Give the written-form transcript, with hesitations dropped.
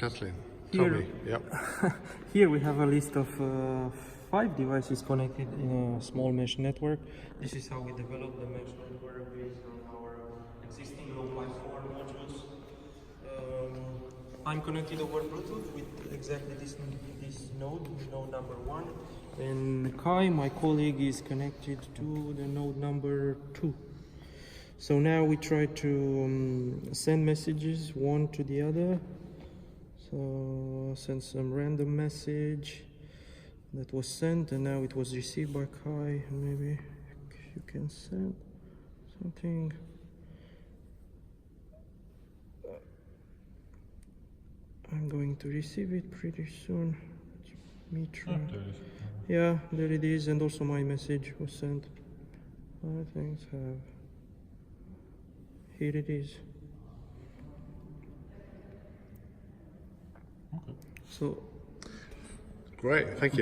Kathleen, tell me. Yep. Here we have a list of 5 devices connected in a small mesh network. This is how we develop the mesh network based on our existing LoPy4 modules. I'm connected over Bluetooth with exactly this node number 1, and Kai, my colleague, is connected to the node number 2. So now we try to send messages one to the other. So send some random message that was sent, and now it was received by Kai. Maybe you can send something. I'm going to receive it pretty soon. Let me try. Yeah, there it is, and also my message was sent. I think have. Here it is. Okay. So. Great, thank you.